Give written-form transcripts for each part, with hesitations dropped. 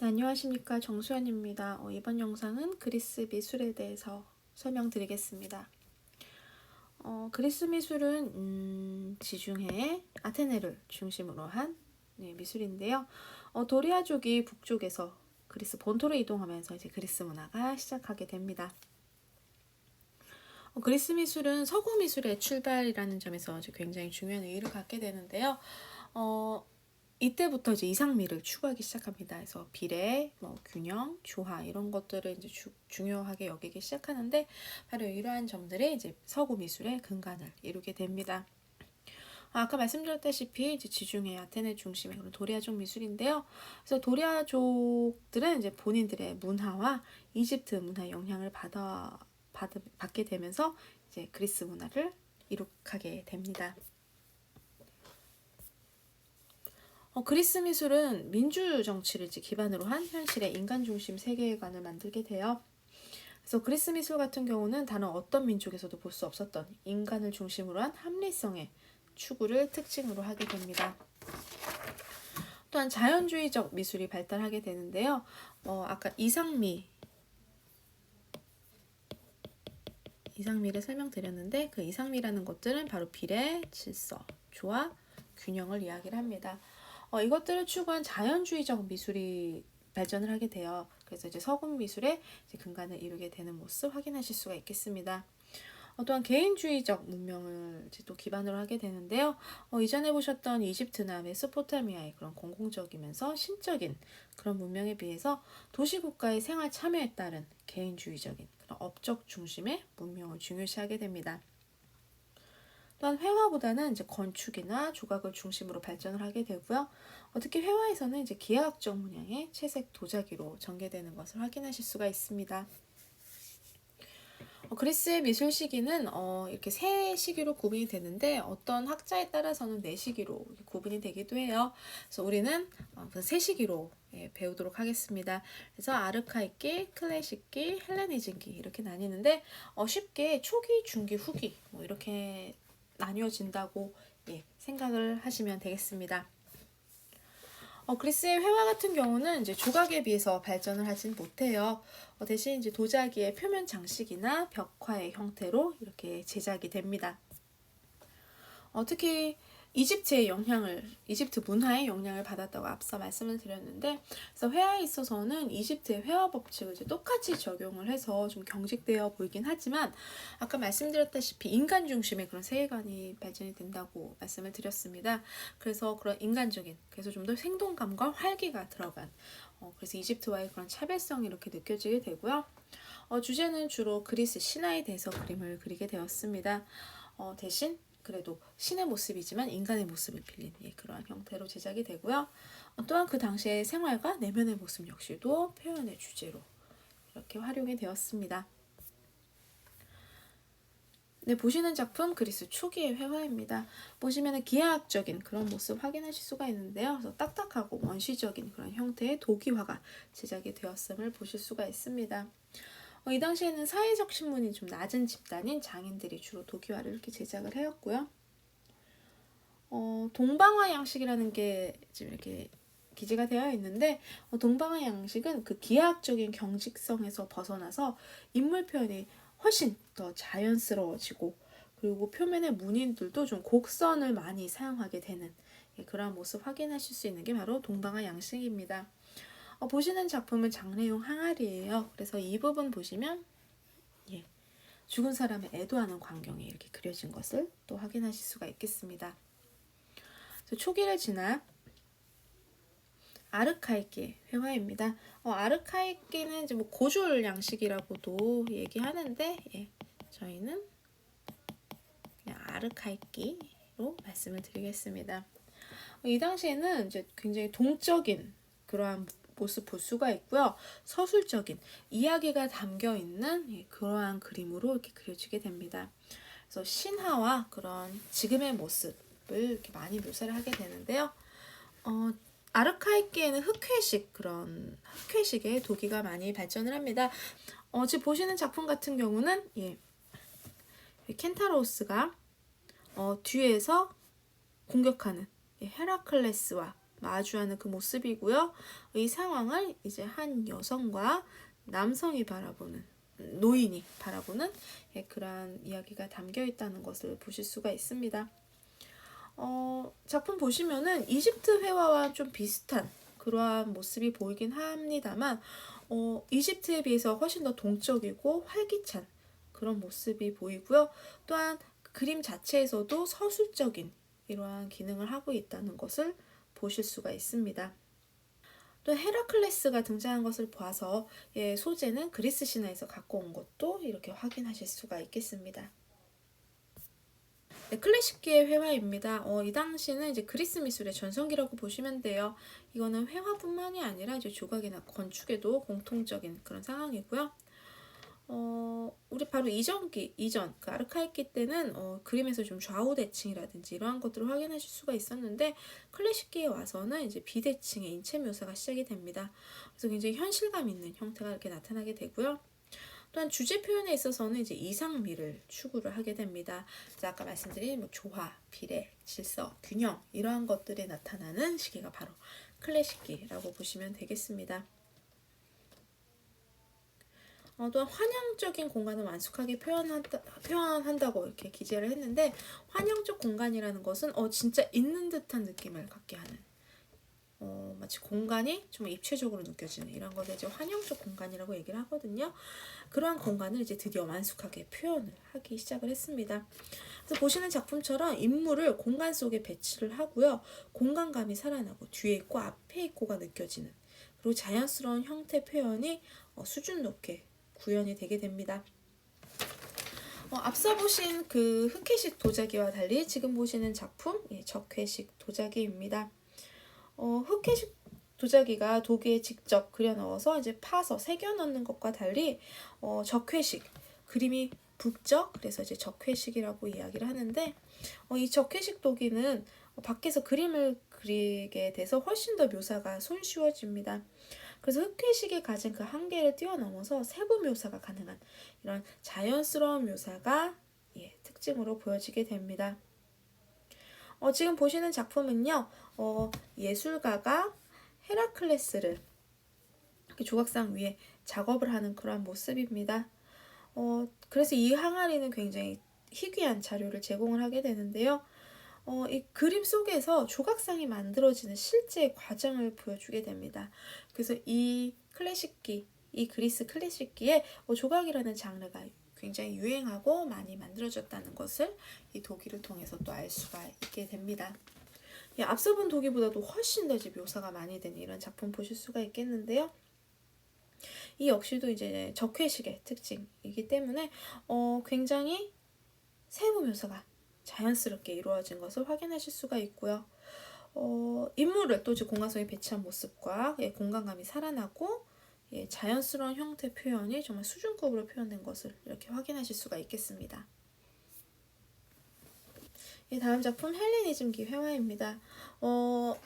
네, 안녕하십니까, 정수연입니다. 이번 영상은 그리스 미술에 대해서 설명드리겠습니다. 그리스 미술은 지중해 아테네를 중심으로 한 미술인데요. 도리아족이 북쪽에서 그리스 본토로 이동하면서 이제 그리스 문화가 시작하게 됩니다. 그리스 미술은 서구 미술의 출발이라는 점에서 이제 굉장히 중요한 의의를 갖게 되는데요. 이때부터 이제 이상미를 추구하기 시작합니다. 그래서 비례, 균형, 조화 이런 것들을 이제 중요하게 여기기 시작하는데 바로 이러한 점들이 이제 서구 미술의 근간을 이루게 됩니다. 아까 말씀드렸다시피 이제 지중해 아테네 중심의 그런 도리아족 미술인데요. 그래서 도리아족들은 이제 본인들의 문화와 이집트 문화 영향을 받게 되면서 이제 그리스 문화를 이룩하게 됩니다. 그리스 미술은 민주 정치를 기반으로 한 현실의 인간 중심 세계관을 만들게 돼요. 그래서 그리스 미술 같은 경우는 다른 어떤 민족에서도 볼 수 없었던 인간을 중심으로 한 합리성의 추구를 특징으로 하게 됩니다. 또한 자연주의적 미술이 발달하게 되는데요. 아까 이상미를 설명드렸는데 그 이상미라는 것들은 바로 비례, 질서, 조화, 균형을 이야기를 합니다. 이것들을 추구한 자연주의적 미술이 발전을 하게 돼요. 그래서 이제 서구 미술의 근간을 이루게 되는 모습 확인하실 수가 있겠습니다. 또한 개인주의적 문명을 이제 또 기반으로 하게 되는데요. 이전에 보셨던 이집트나 메소포타미아의 그런 공공적이면서 신적인 그런 문명에 비해서 도시국가의 생활 참여에 따른 개인주의적인 그런 업적 중심의 문명을 중요시하게 됩니다. 또한 회화보다는 이제 건축이나 조각을 중심으로 발전을 하게 되고요. 특히 회화에서는 이제 기하학적 문양의 채색 도자기로 전개되는 것을 확인하실 수가 있습니다. 그리스의 미술 시기는 이렇게 세 시기로 구분이 되는데 어떤 학자에 따라서는 네 시기로 구분이 되기도 해요. 그래서 우리는 세 시기로 배우도록 하겠습니다. 그래서 아르카이기, 클래식기, 헬레니즘기 이렇게 나뉘는데 쉽게 초기, 중기, 후기 이렇게 나뉘어진다고 생각을 하시면 되겠습니다. 그리스의 회화 같은 경우는 이제 조각에 비해서 발전을 하진 못해요. 대신 이제 도자기의 표면 장식이나 벽화의 형태로 이렇게 제작이 됩니다. 특히 이집트 문화의 영향을 받았다고 앞서 말씀을 드렸는데, 그래서 회화에 있어서는 이집트의 회화 법칙을 이제 똑같이 적용을 해서 좀 경직되어 보이긴 하지만, 아까 말씀드렸다시피 인간 중심의 그런 세계관이 발전이 된다고 말씀을 드렸습니다. 그래서 그런 인간적인, 그래서 좀 더 생동감과 활기가 들어간, 그래서 이집트와의 그런 차별성이 이렇게 느껴지게 되고요. 주제는 주로 그리스 신화에 대해서 그림을 그리게 되었습니다. 대신 그래도 신의 모습이지만 인간의 모습을 빌린 그러한 형태로 제작이 되고요. 또한 그 당시의 생활과 내면의 모습 역시도 표현의 주제로 이렇게 활용이 되었습니다. 네, 보시는 작품 그리스 초기의 회화입니다. 보시면 기하학적인 그런 모습 확인하실 수가 있는데요. 그래서 딱딱하고 원시적인 그런 형태의 도기화가 제작이 되었음을 보실 수가 있습니다. 이 당시에는 사회적 신분이 좀 낮은 집단인 장인들이 주로 도기화를 이렇게 제작을 해왔고요. 동방화 양식이라는 게 지금 이렇게 기재가 되어 있는데 동방화 양식은 그 기하학적인 경직성에서 벗어나서 인물 표현이 훨씬 더 자연스러워지고 그리고 표면의 무늬들도 좀 곡선을 많이 사용하게 되는 그런 모습 확인하실 수 있는 게 바로 동방화 양식입니다. 보시는 작품은 장례용 항아리예요. 그래서 이 부분 보시면 죽은 사람을 애도하는 광경이 이렇게 그려진 것을 또 확인하실 수가 있겠습니다. 초기를 지나 아르카이기 회화입니다. 아르카이기는 이제 고졸 양식이라고도 얘기하는데 저희는 그냥 아르카이기로 말씀을 드리겠습니다. 이 당시에는 이제 굉장히 동적인 그러한 모습 볼 수가 있고요. 서술적인 이야기가 담겨 있는 그러한 그림으로 이렇게 그려지게 됩니다. 그래서 신화와 그런 지금의 모습을 이렇게 많이 묘사를 하게 되는데요. 아르카이기에는 흑회식의 도기가 많이 발전을 합니다. 지금 보시는 작품 같은 경우는 켄타로스가 뒤에서 공격하는 헤라클레스와 마주하는 그 모습이고요. 이 상황을 이제 한 여성과 남성이 바라보는, 노인이 바라보는 그러한 이야기가 담겨 있다는 것을 보실 수가 있습니다. 작품 보시면은 이집트 회화와 좀 비슷한 그러한 모습이 보이긴 합니다만, 이집트에 비해서 훨씬 더 동적이고 활기찬 그런 모습이 보이고요. 또한 그림 자체에서도 서술적인 이러한 기능을 하고 있다는 것을 보실 수가 있습니다. 또 헤라클레스가 등장한 것을 봐서 소재는 그리스 신화에서 갖고 온 것도 이렇게 확인하실 수가 있겠습니다. 네, 클래식기의 회화입니다. 이 당시는 이제 그리스 미술의 전성기라고 보시면 돼요. 이거는 회화뿐만이 아니라 이제 조각이나 건축에도 공통적인 그런 상황이고요. 우리 바로 이전 그 아르카이키 때는 그림에서 좀 좌우 대칭이라든지 이러한 것들을 확인하실 수가 있었는데, 클래식기에 와서는 이제 비대칭의 인체 묘사가 시작이 됩니다. 그래서 굉장히 현실감 있는 형태가 이렇게 나타나게 되고요. 또한 주제 표현에 있어서는 이제 이상미를 추구를 하게 됩니다. 아까 말씀드린 조화, 비례, 질서, 균형 이러한 것들이 나타나는 시기가 바로 클래식기라고 보시면 되겠습니다. 또한 환영적인 공간을 완숙하게 표현한다고 이렇게 기재를 했는데, 환영적 공간이라는 것은 진짜 있는 듯한 느낌을 갖게 하는, 마치 공간이 좀 입체적으로 느껴지는 이런 것을 이제 환영적 공간이라고 얘기를 하거든요. 그러한 공간을 이제 드디어 완숙하게 표현을 하기 시작을 했습니다. 그래서 보시는 작품처럼 인물을 공간 속에 배치를 하고요. 공간감이 살아나고 뒤에 있고 앞에 있고가 느껴지는, 그리고 자연스러운 형태 표현이 수준 높게 구현이 되게 됩니다. 앞서 보신 그 흑회식 도자기와 달리 지금 보시는 작품 적회식 도자기입니다. 흑회식 도자기가 도기에 직접 그려 넣어서 이제 파서 새겨 넣는 것과 달리 적회식, 그림이 북적, 그래서 이제 적회식이라고 이야기를 하는데, 이 적회식 도기는 밖에서 그림을 그리게 돼서 훨씬 더 묘사가 손쉬워집니다. 그래서 흑회식이 가진 그 한계를 뛰어넘어서 세부 묘사가 가능한 이런 자연스러운 묘사가 특징으로 보여지게 됩니다. 지금 보시는 작품은요, 예술가가 헤라클레스를 조각상 위에 작업을 하는 그런 모습입니다. 그래서 이 항아리는 굉장히 희귀한 자료를 제공을 하게 되는데요. 이 그림 속에서 조각상이 만들어지는 실제 과정을 보여주게 됩니다. 그래서 이 그리스 클래식기에 조각이라는 장르가 굉장히 유행하고 많이 만들어졌다는 것을 이 도기를 통해서 또 알 수가 있게 됩니다. 앞서 본 도기보다도 훨씬 더 이제 묘사가 많이 되는 이런 작품 보실 수가 있겠는데요. 이 역시도 이제 적회식의 특징이기 때문에 굉장히 세부 묘사가 자연스럽게 이루어진 것을 확인하실 수가 있고요. 인물을 또 공간 속에 배치한 모습과 공간감이 살아나고 자연스러운 형태 표현이 정말 수준급으로 표현된 것을 이렇게 확인하실 수가 있겠습니다. 다음 작품 헬레니즘기 회화입니다.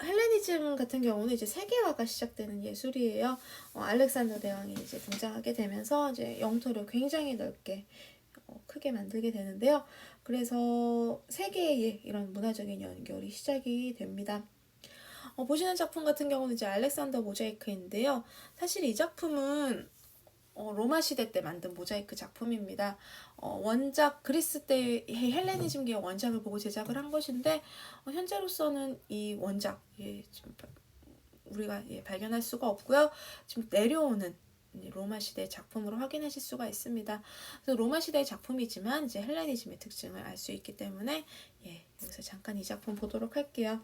헬레니즘 같은 경우는 이제 세계화가 시작되는 예술이에요. 알렉산더 대왕이 이제 등장하게 되면서 이제 영토를 굉장히 넓게 크게 만들게 되는데요. 그래서 세계의 이런 문화적인 연결이 시작이 됩니다. 보시는 작품 같은 경우는 이제 알렉산더 모자이크인데요. 사실 이 작품은 로마 시대 때 만든 모자이크 작품입니다. 원작 그리스 때 헬레니즘기의 원작을 보고 제작을 한 것인데, 현재로서는 이 원작 지금 우리가 발견할 수가 없고요. 지금 내려오는 로마 시대 작품으로 확인하실 수가 있습니다. 그래서 로마 시대의 작품이지만 이제 헬레니즘의 특징을 알 수 있기 때문에 여기서 잠깐 이 작품 보도록 할게요.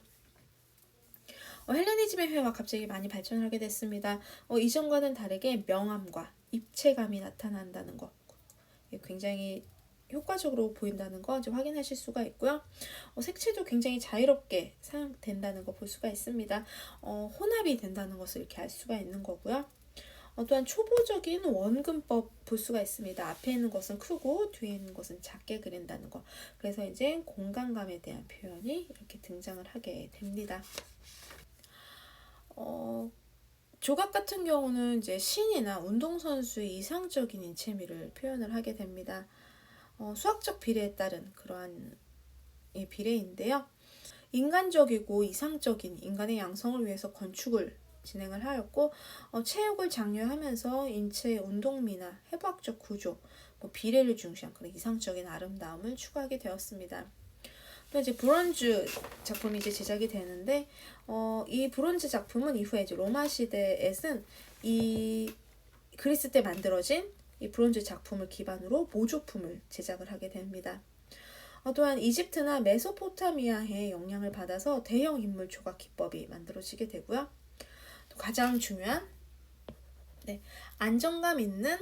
헬레니즘의 회화가 갑자기 많이 발전을 하게 됐습니다. 이전과는 다르게 명암과 입체감이 나타난다는 것, 굉장히 효과적으로 보인다는 거 이제 확인하실 수가 있고요. 색채도 굉장히 자유롭게 사용된다는 거 볼 수가 있습니다. 혼합이 된다는 것을 이렇게 알 수가 있는 거고요. 또한 초보적인 원근법 볼 수가 있습니다. 앞에 있는 것은 크고 뒤에 있는 것은 작게 그린다는 거. 그래서 이제 공간감에 대한 표현이 이렇게 등장을 하게 됩니다. 조각 같은 경우는 이제 신이나 운동선수의 이상적인 인체미를 표현을 하게 됩니다. 수학적 비례에 따른 그러한 비례인데요. 인간적이고 이상적인 인간의 양성을 위해서 건축을 진행을 하였고 체육을 장려하면서 인체의 운동미나 해부학적 구조, 비례를 중시한 그런 이상적인 아름다움을 추구하게 되었습니다. 또 이제 브론즈 작품이 이제 제작이 되는데 이 브론즈 작품은 이후에 이제 로마 시대에 쓴 이 그리스 때 만들어진 이 브론즈 작품을 기반으로 모조품을 제작을 하게 됩니다. 또한 이집트나 메소포타미아의 영향을 받아서 대형 인물 조각 기법이 만들어지게 되고요. 또 가장 중요한 안정감 있는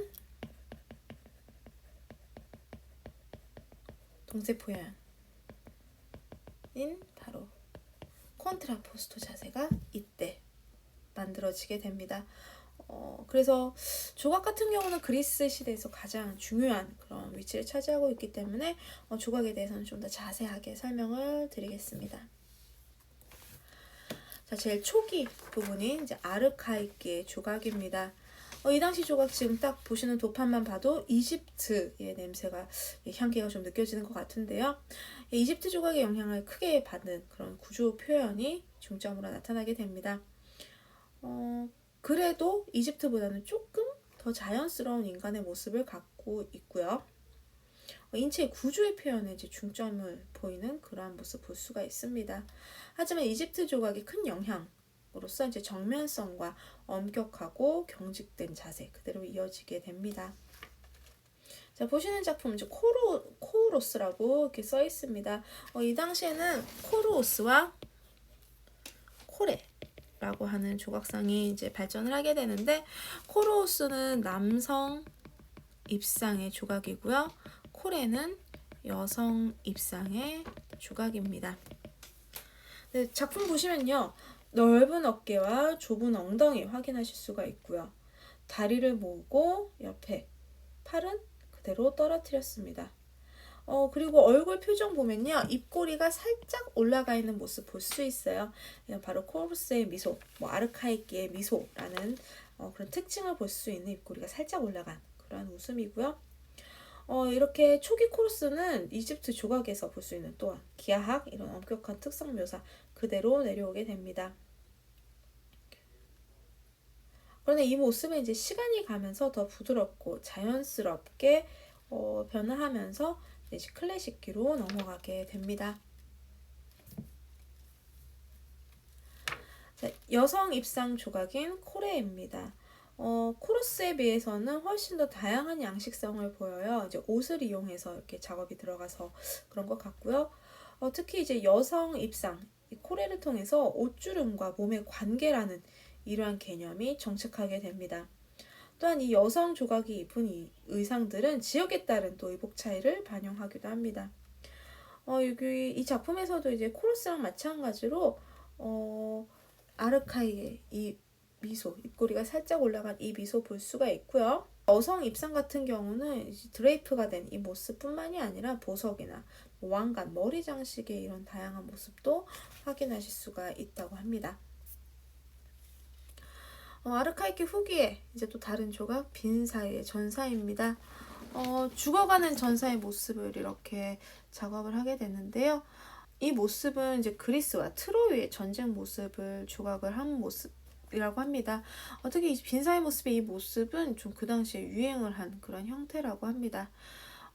동세 표현인 바로 콘트라포스토 자세가 이때 만들어지게 됩니다. 그래서 조각 같은 경우는 그리스 시대에서 가장 중요한 그런 위치를 차지하고 있기 때문에 조각에 대해서는 좀 더 자세하게 설명을 드리겠습니다. 자, 제일 초기 부분이 이제 아르카이크의 조각입니다. 이 당시 조각 지금 딱 보시는 도판만 봐도 이집트의 냄새가 향기가 좀 느껴지는 것 같은데요. 이집트 조각의 영향을 크게 받는 그런 구조 표현이 중점으로 나타나게 됩니다. 그래도 이집트보다는 조금 더 자연스러운 인간의 모습을 갖고 있고요. 인체의 구조의 표현에 이제 중점을 보이는 그러한 모습 볼 수가 있습니다. 하지만 이집트 조각의 큰 영향으로서 이제 정면성과 엄격하고 경직된 자세 그대로 이어지게 됩니다. 자, 보시는 작품 이제 코우로스라고 이렇게 써 있습니다. 이 당시에는 코르오스와 코레라고 하는 조각상이 이제 발전을 하게 되는데 코르오스는 남성 입상의 조각이고요. 코레는 여성 입상의 조각입니다. 네, 작품 보시면요. 넓은 어깨와 좁은 엉덩이 확인하실 수가 있고요. 다리를 모으고 옆에 팔은 그대로 떨어뜨렸습니다. 그리고 얼굴 표정 보면요. 입꼬리가 살짝 올라가 있는 모습 볼 수 있어요. 이건 바로 코르스의 미소, 아르카이크의 미소라는 그런 특징을 볼 수 있는 입꼬리가 살짝 올라간 그런 웃음이고요. 이렇게 초기 코르스는 이집트 조각에서 볼 수 있는 또한 기하학 이런 엄격한 특성 묘사 그대로 내려오게 됩니다. 그런데 이 모습은 이제 시간이 가면서 더 부드럽고 자연스럽게 변화하면서 이제 클래식기로 넘어가게 됩니다. 자, 여성 입상 조각인 코레입니다. 코르스에 비해서는 훨씬 더 다양한 양식성을 보여요. 이제 옷을 이용해서 이렇게 작업이 들어가서 그런 것 같고요. 특히 이제 여성 입상, 이 코레를 통해서 옷주름과 몸의 관계라는 이러한 개념이 정착하게 됩니다. 또한 이 여성 조각이 입은 이 의상들은 지역에 따른 또 의복 차이를 반영하기도 합니다. 여기 이 작품에서도 이제 코러스랑 마찬가지로 아르카이의 이 미소, 입꼬리가 살짝 올라간 이 미소 볼 수가 있고요. 여성 입상 같은 경우는 드레이프가 된 이 모습뿐만이 아니라 보석이나 왕관, 머리 장식의 이런 다양한 모습도 확인하실 수가 있다고 합니다. 아르카이크 후기에 이제 또 다른 조각 빈사의 전사입니다. 죽어가는 전사의 모습을 이렇게 작업을 하게 됐는데요. 이 모습은 이제 그리스와 트로이의 전쟁 모습을 조각을 한 모습이라고 합니다. 특히 이 빈사의 모습의 이 모습은 좀 그 당시에 유행을 한 그런 형태라고 합니다.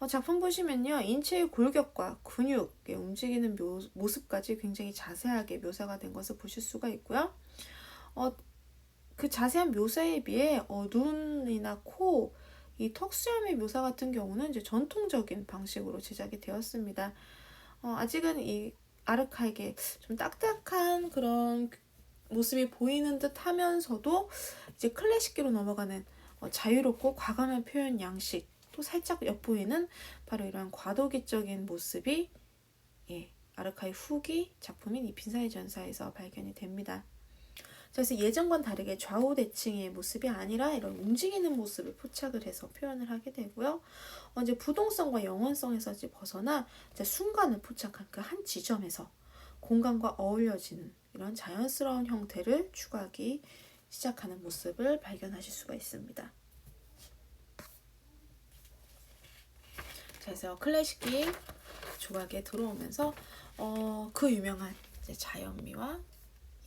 작품 보시면요. 인체의 골격과 근육의 움직이는 모습까지 굉장히 자세하게 묘사가 된 것을 보실 수가 있고요. 그 자세한 묘사에 비해 눈이나 코, 이 턱수염의 묘사 같은 경우는 이제 전통적인 방식으로 제작이 되었습니다. 아직은 이 아르카이크의 좀 딱딱한 그런 모습이 보이는 듯 하면서도 이제 클래식기로 넘어가는 자유롭고 과감한 표현 양식, 또 살짝 엿보이는 바로 이런 과도기적인 모습이 아르카이크 후기 작품인 이 빈사의 전사에서 발견이 됩니다. 그래서 예전과는 다르게 좌우 대칭의 모습이 아니라 이런 움직이는 모습을 포착을 해서 표현을 하게 되고요. 이제 부동성과 영원성에서 이제 벗어나 이제 순간을 포착한 그 한 지점에서 공간과 어울려지는 이런 자연스러운 형태를 추구하기 시작하는 모습을 발견하실 수가 있습니다. 그래서 클래식기 조각에 들어오면서 그 유명한 이제 자연미와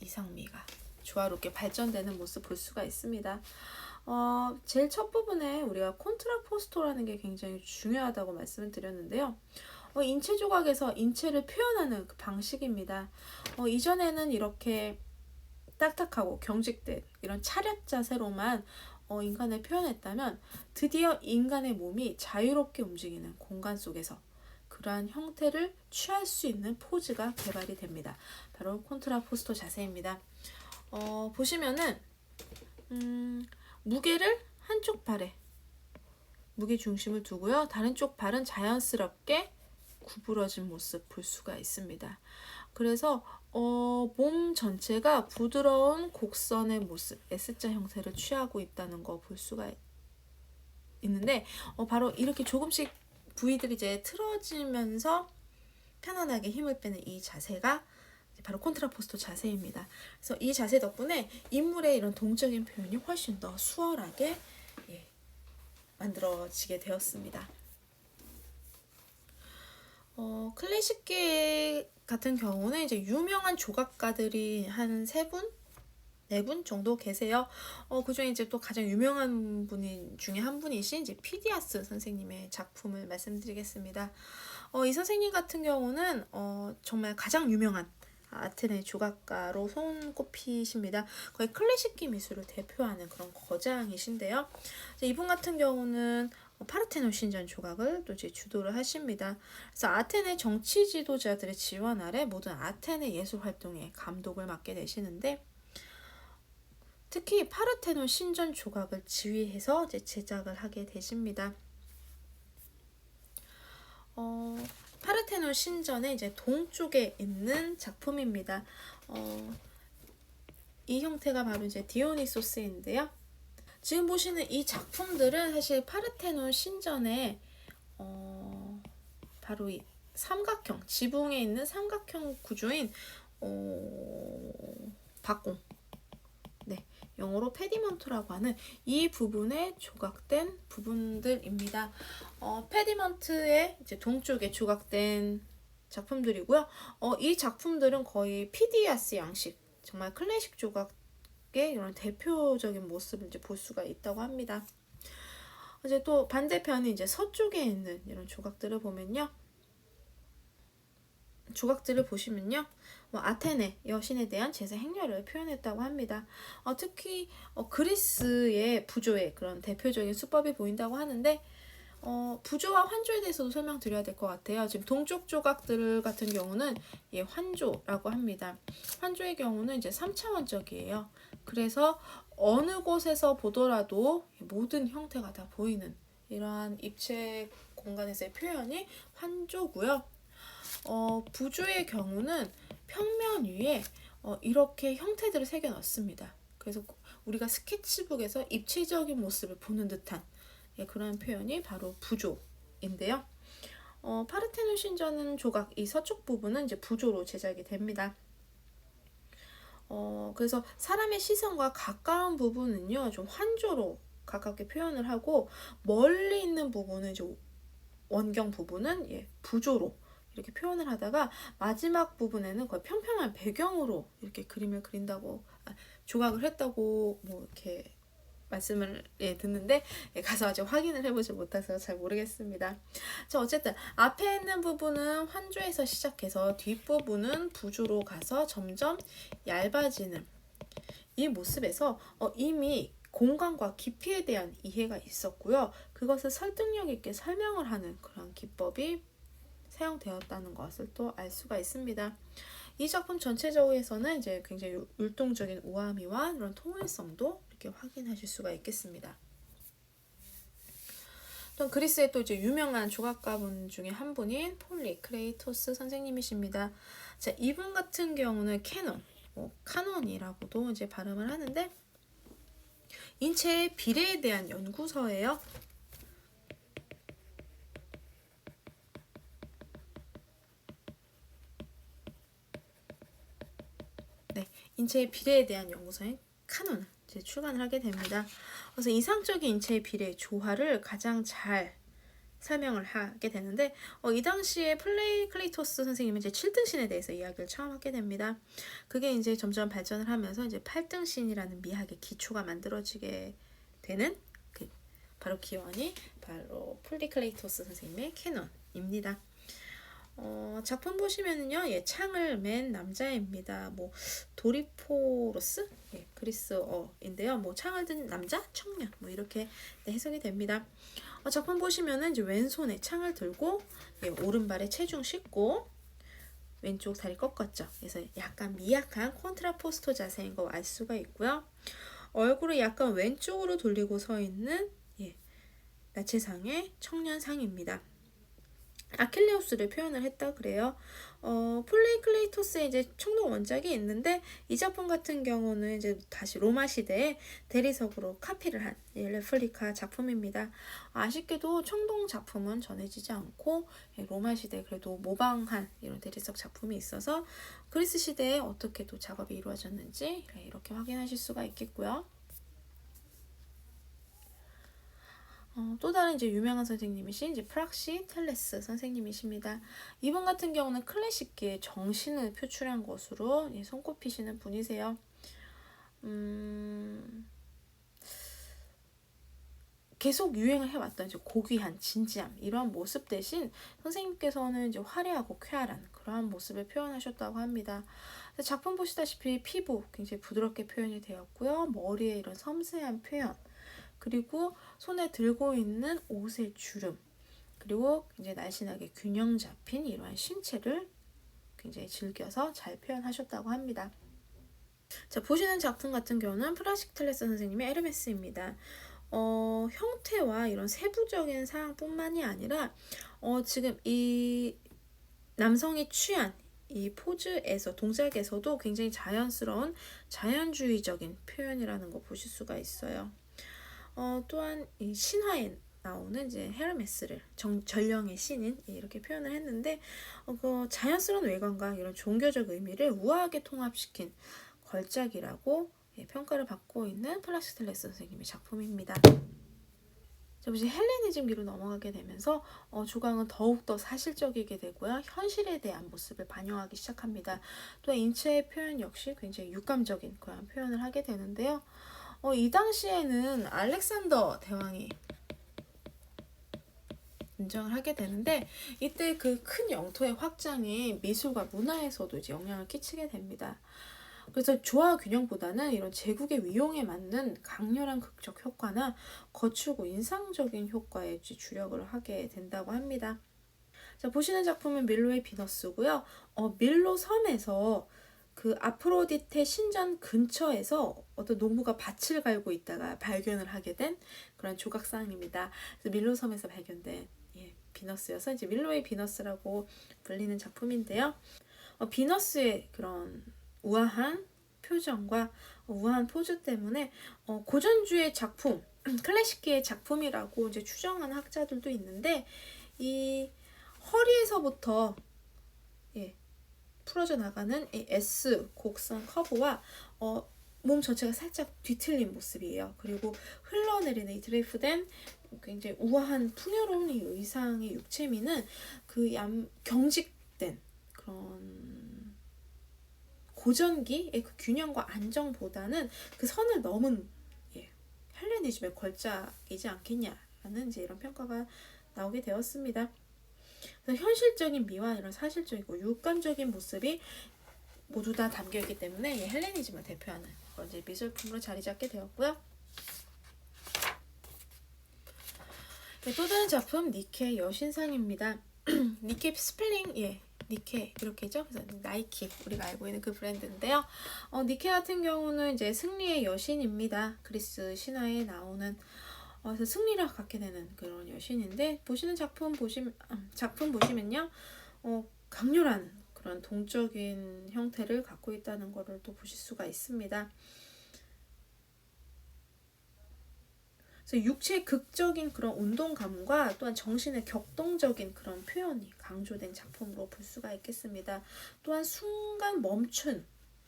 이상미가 조화롭게 발전되는 모습 볼 수가 있습니다. 제일 첫 부분에 우리가 콘트라포스토라는 게 굉장히 중요하다고 말씀을 드렸는데요. 인체 조각에서 인체를 표현하는 그 방식입니다. 이전에는 이렇게 딱딱하고 경직된 이런 차렷 자세로만 인간을 표현했다면 드디어 인간의 몸이 자유롭게 움직이는 공간 속에서 그러한 형태를 취할 수 있는 포즈가 개발이 됩니다. 바로 콘트라포스토 자세입니다. 보시면은 무게를 한쪽 발에 무게 중심을 두고요. 다른 쪽 발은 자연스럽게 구부러진 모습 볼 수가 있습니다. 그래서 몸 전체가 부드러운 곡선의 모습, S자 형태를 취하고 있다는 거 볼 수가 있는데 바로 이렇게 조금씩 부위들이 이제 틀어지면서 편안하게 힘을 빼는 이 자세가 바로 콘트라포스토 자세입니다. 그래서 이 자세 덕분에 인물의 이런 동적인 표현이 훨씬 더 수월하게 만들어지게 되었습니다. 클래식계 같은 경우는 이제 유명한 조각가들이 한 3분, 4분 정도 계세요. 그중에 이제 또 가장 유명한 분 중에 한 분이신 이제 피디아스 선생님의 작품을 말씀드리겠습니다. 이 선생님 같은 경우는 정말 가장 유명한 아테네 조각가로 손꼽히십니다. 거의 클래식기 미술을 대표하는 그런 거장이신데요. 이분 같은 경우는 파르테논 신전 조각을 또 이제 주도를 하십니다. 그래서 아테네 정치 지도자들의 지원 아래 모든 아테네 예술 활동에 감독을 맡게 되시는데 특히 파르테논 신전 조각을 지휘해서 이제 제작을 하게 되십니다. 파르테논 신전의 이제 동쪽에 있는 작품입니다. 이 형태가 바로 이제 디오니소스인데요. 지금 보시는 이 작품들은 사실 파르테논 신전의 바로 이 삼각형, 지붕에 있는 삼각형 구조인 박공, 영어로 페디먼트라고 하는 이 부분에 조각된 부분들입니다. 페디먼트의 이제 동쪽에 조각된 작품들이고요. 이 작품들은 거의 피디아스 양식, 정말 클래식 조각의 이런 대표적인 모습을 이제 볼 수가 있다고 합니다. 이제 또 반대편이 이제 서쪽에 있는 이런 조각들을 보면요. 조각들을 보시면요. 아테네 여신에 대한 제사 행렬을 표현했다고 합니다. 특히 그리스의 부조의 그런 대표적인 수법이 보인다고 하는데 부조와 환조에 대해서도 설명드려야 될 것 같아요. 지금 동쪽 조각들 같은 경우는 환조라고 합니다. 환조의 경우는 이제 3차원적이에요. 그래서 어느 곳에서 보더라도 모든 형태가 다 보이는 이러한 입체 공간에서의 표현이 환조고요. 부조의 경우는 평면 위에 이렇게 형태들을 새겨 넣습니다. 그래서 우리가 스케치북에서 입체적인 모습을 보는 듯한 그런 표현이 바로 부조인데요. 파르테논 신전 조각 이 서쪽 부분은 이제 부조로 제작이 됩니다. 그래서 사람의 시선과 가까운 부분은요 좀 환조로 가깝게 표현을 하고 멀리 있는 부분은 이제 원경 부분은 부조로 이렇게 표현을 하다가 마지막 부분에는 거의 평평한 배경으로 이렇게 그림을 그린다고 조각을 했다고 이렇게 말씀을 듣는데 가서 아직 확인을 해보지 못해서 잘 모르겠습니다. 자, 어쨌든 앞에 있는 부분은 환조에서 시작해서 뒷부분은 부조로 가서 점점 얇아지는 이 모습에서 이미 공간과 깊이에 대한 이해가 있었고요. 그것을 설득력 있게 설명을 하는 그런 기법이 사용되었다는 것을 또 알 수가 있습니다. 이 작품 전체적으로는 이제 굉장히 율동적인 우아미와 이런 통일성도 이렇게 확인하실 수가 있겠습니다. 또 그리스의 또 이제 유명한 조각가분 중에 한 분인 폴리크레이토스 선생님이십니다. 자, 이분 같은 경우는 카논이라고도 이제 발음을 하는데 인체의 비례에 대한 연구서예요. 인체의 비례에 대한 연구서인 카논을 출간을 하게 됩니다. 그래서 이상적인 인체의 비례 조화를 가장 잘 설명을 하게 되는데 이 당시에 클레이토스 선생님은 이제 7등신에 대해서 이야기를 처음 하게 됩니다. 그게 이제 점점 발전을 하면서 이제 8등신이라는 미학의 기초가 만들어지게 되는 바로 기원이 바로 플리클레이토스 선생님의 캐논입니다. 작품 보시면은요, 창을 맨 남자입니다. 뭐 도리포로스, 그리스어인데요. 뭐 창을 든 남자, 청년, 뭐 이렇게 해석이 됩니다. 작품 보시면은 이제 왼손에 창을 들고 오른발에 체중 싣고 왼쪽 다리 꺾었죠. 그래서 약간 미약한 콘트라포스토 자세인 거 알 수가 있고요. 얼굴을 약간 왼쪽으로 돌리고 서 있는 나체상의 청년상입니다. 아킬레우스를 표현을 했다 그래요. 플레이클레이토스의 이제 청동 원작이 있는데 이 작품 같은 경우는 이제 다시 로마 시대에 대리석으로 카피를 한 레플리카 작품입니다. 아쉽게도 청동 작품은 전해지지 않고 로마 시대에 그래도 모방한 이런 대리석 작품이 있어서 그리스 시대에 어떻게 또 작업이 이루어졌는지 이렇게 확인하실 수가 있겠고요. 또 다른 이제 유명한 선생님이신 이제 프락시텔레스 선생님이십니다. 이분 같은 경우는 클래식계의 정신을 표출한 것으로 손꼽히시는 분이세요. 계속 유행을 해왔던 이제 고귀한 진지함 이러한 모습 대신 선생님께서는 이제 화려하고 쾌활한 그러한 모습을 표현하셨다고 합니다. 작품 보시다시피 피부 굉장히 부드럽게 표현이 되었고요. 머리에 이런 섬세한 표현, 그리고 손에 들고 있는 옷의 주름, 그리고 굉장히 날씬하게 균형 잡힌 이러한 신체를 굉장히 즐겨서 잘 표현하셨다고 합니다. 자, 보시는 작품 같은 경우는 프라시텔레스 선생님의 에르메스입니다. 형태와 이런 세부적인 사항뿐만이 아니라 지금 이 남성이 취한 이 포즈에서 동작에서도 굉장히 자연스러운 자연주의적인 표현이라는 거 보실 수가 있어요. 또한 이 신화에 나오는 이제 헤르메스를 전령의 신인 이렇게 표현을 했는데 그 자연스러운 외관과 이런 종교적 의미를 우아하게 통합시킨 걸작이라고 평가를 받고 있는 플라시텔레스 선생님의 작품입니다. 자, 이제 헬레니즘기로 넘어가게 되면서 조강은 더욱더 사실적이게 되고요. 현실에 대한 모습을 반영하기 시작합니다. 또 인체의 표현 역시 굉장히 육감적인 그런 표현을 하게 되는데요. 이 당시에는 알렉산더 대왕이 인정을 하게 되는데 이때 그 큰 영토의 확장이 미술과 문화에서도 이제 영향을 끼치게 됩니다. 그래서 조화 균형보다는 이런 제국의 위용에 맞는 강렬한 극적 효과나 거추고 인상적인 효과에 주력을 하게 된다고 합니다. 자, 보시는 작품은 밀로의 비너스고요. 밀로 섬에서 그 아프로디테 신전 근처에서 어떤 농부가 밭을 갈고 있다가 발견을 하게 된 그런 조각상입니다. 그래서 밀로 섬에서 발견된 비너스여서 이제 밀로의 비너스라고 불리는 작품인데요. 비너스의 그런 우아한 표정과 우아한 포즈 때문에 고전주의 작품, 클래식계의 작품이라고 이제 추정하는 학자들도 있는데 이 허리에서부터 풀어져 나가는 이 S 곡선 커브와 몸 전체가 살짝 뒤틀린 모습이에요. 그리고 흘러내리는 이 드레이프된 굉장히 우아한 풍요로운 이 의상의 육체미는 그 경직된 그런 고전기의 그 균형과 안정보다는 그 선을 넘은 헬레니즘의 걸작이지 않겠냐라는 이제 이런 평가가 나오게 되었습니다. 그래서 현실적인 미와 이런 사실적이고 육감적인 모습이 모두 다 담겨있기 때문에 헬레니즘을 대표하는 그런 이제 미술품으로 자리 잡게 되었고요. 또 다른 작품 니케 여신상입니다. 니케 스펠링 니케 이렇게죠. 그래서 나이키 우리가 알고 있는 그 브랜드인데요. 니케 같은 경우는 이제 승리의 여신입니다. 그리스 신화에 나오는 그래서 승리를 갖게 되는 그런 여신인데 보시는 작품 보시면요, 강렬한 그런 동적인 형태를 갖고 있다는 것을 또 보실 수가 있습니다. 그래서 육체의 극적인 그런 운동감과 또한 정신의 격동적인 그런 표현이 강조된 작품으로 볼 수가 있겠습니다. 또한 순간 멈춘,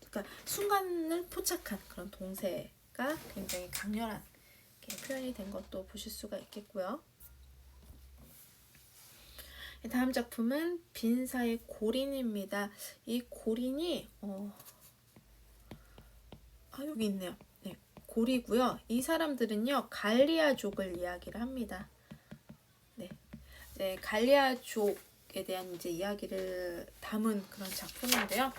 그러니까 순간을 포착한 그런 동세가 굉장히 강렬한 표현이 된 것도 보실 수가 있겠고요. 다음 작품은 빈사의 고린입니다. 이 고린이 여기 있네요. 네, 고리고요. 이 사람들은요 갈리아족을 이야기를 합니다. 네, 갈리아족에 대한 이제 이야기를 담은 그런 작품인데요.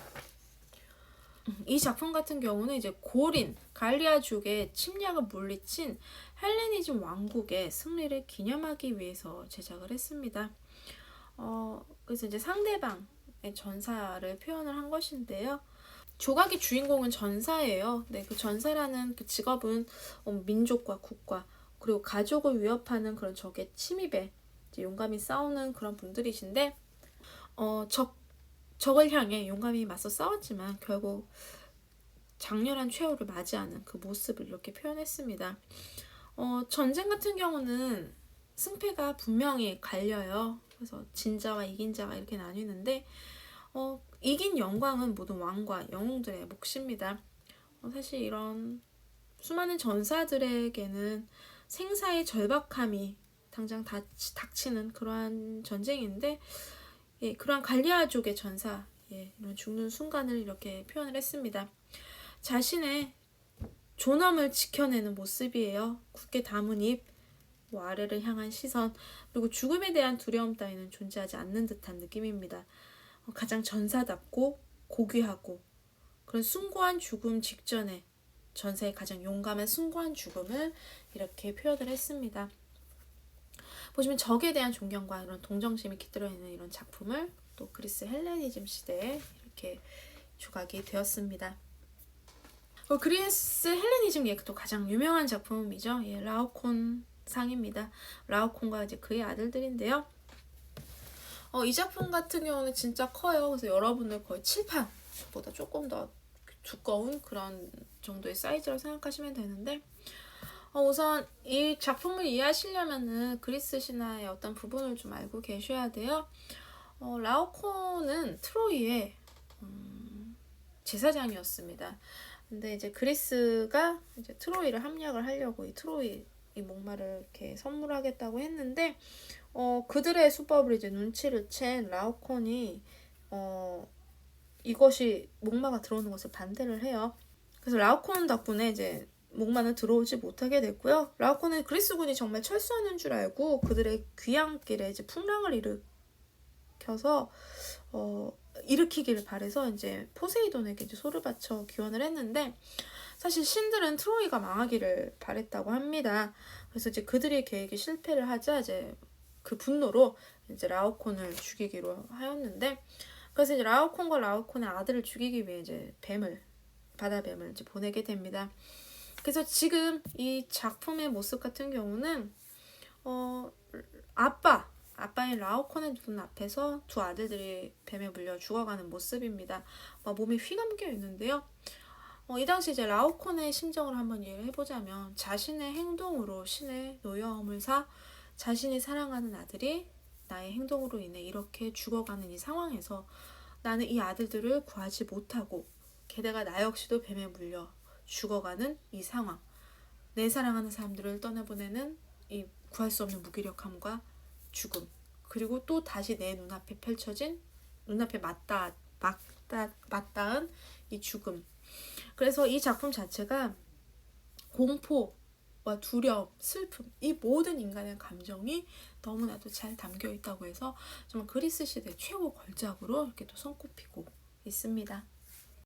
이 작품 같은 경우는 이제 고린, 갈리아족의 침략을 물리친 헬레니즘 왕국의 승리를 기념하기 위해서 제작을 했습니다. 그래서 이제 상대방의 전사를 표현을 한 것인데요. 조각의 주인공은 전사예요. 네, 그 전사라는 그 직업은 민족과 국가 그리고 가족을 위협하는 그런 적의 침입에 용감히 싸우는 그런 분들이신데 적을 향해 용감히 맞서 싸웠지만 결국 장렬한 최후를 맞이하는 그 모습을 이렇게 표현했습니다. 전쟁 같은 경우는 승패가 분명히 갈려요. 그래서 진자와 이긴 자가 이렇게 나뉘는데 이긴 영광은 모든 왕과 영웅들의 몫입니다. 사실 이런 수많은 전사들에게는 생사의 절박함이 당장 닥치는 그러한 전쟁인데 그러한 갈리아족의 전사 이런 죽는 순간을 이렇게 표현을 했습니다. 자신의 존엄을 지켜내는 모습이에요. 굳게 담은 입, 아래를 향한 시선, 그리고 죽음에 대한 두려움 따위는 존재하지 않는 듯한 느낌입니다. 가장 전사답고 고귀하고 그런 숭고한 죽음 직전에 전사의 가장 용감한 숭고한 죽음을 이렇게 표현을 했습니다. 보시면 적에 대한 존경과 이런 동정심이 깃들어 있는 이런 작품을 또 그리스 헬레니즘 시대에 이렇게 조각이 되었습니다. 그리스 헬레니즘 또 가장 유명한 작품이죠. 라오콘 상입니다. 라오콘과 이제 그의 아들들인데요. 이 작품 같은 경우는 진짜 커요. 그래서 여러분들 거의 칠판보다 조금 더 두꺼운 그런 정도의 사이즈라고 생각하시면 되는데 우선 이 작품을 이해하시려면은 그리스 신화의 어떤 부분을 좀 알고 계셔야 돼요. 라오콘은 트로이의 제사장이었습니다. 근데 이제 그리스가 이제 트로이를 함락을 하려고 이 트로이 이 목마를 이렇게 선물하겠다고 했는데 그들의 수법을 이제 눈치를 챈 라오콘이 이것이 목마가 들어오는 것을 반대를 해요. 그래서 라오콘 덕분에 이제 목마는 들어오지 못하게 됐고요. 라오콘은 그리스군이 정말 철수하는 줄 알고 그들의 귀향길에 이제 풍랑을 일으켜서 일으키기를 바래서 이제 포세이돈에게 이제 소를 바쳐 기원을 했는데 사실 신들은 트로이가 망하기를 바랬다고 합니다. 그래서 이제 그들의 계획이 실패를 하자 이제 그 분노로 이제 라오콘을 죽이기로 하였는데 그래서 이제 라오콘과 라오콘의 아들을 죽이기 위해 이제 바다뱀을 이제 보내게 됩니다. 그래서 지금 이 작품의 모습 같은 경우는 아빠인 라오콘의 눈 앞에서 두 아들들이 뱀에 물려 죽어가는 모습입니다. 몸이 휘감겨 있는데요. 이 당시 이제 라오콘의 심정을 한번 이해를 해보자면 자신의 행동으로 신의 노여움을 사 자신이 사랑하는 아들이 나의 행동으로 인해 이렇게 죽어가는 이 상황에서 나는 이 아들들을 구하지 못하고 게다가 나 역시도 뱀에 물려 죽어가는 이 상황, 내 사랑하는 사람들을 떠나보내는 이 구할 수 없는 무기력함과 죽음, 그리고 또 다시 내 눈앞에 펼쳐진 눈앞에 맞닿은 이 죽음. 그래서 이 작품 자체가 공포와 두려움, 슬픔, 이 모든 인간의 감정이 너무나도 잘 담겨 있다고 해서 정말 그리스 시대 최고 걸작으로 이렇게 또 손꼽히고 있습니다.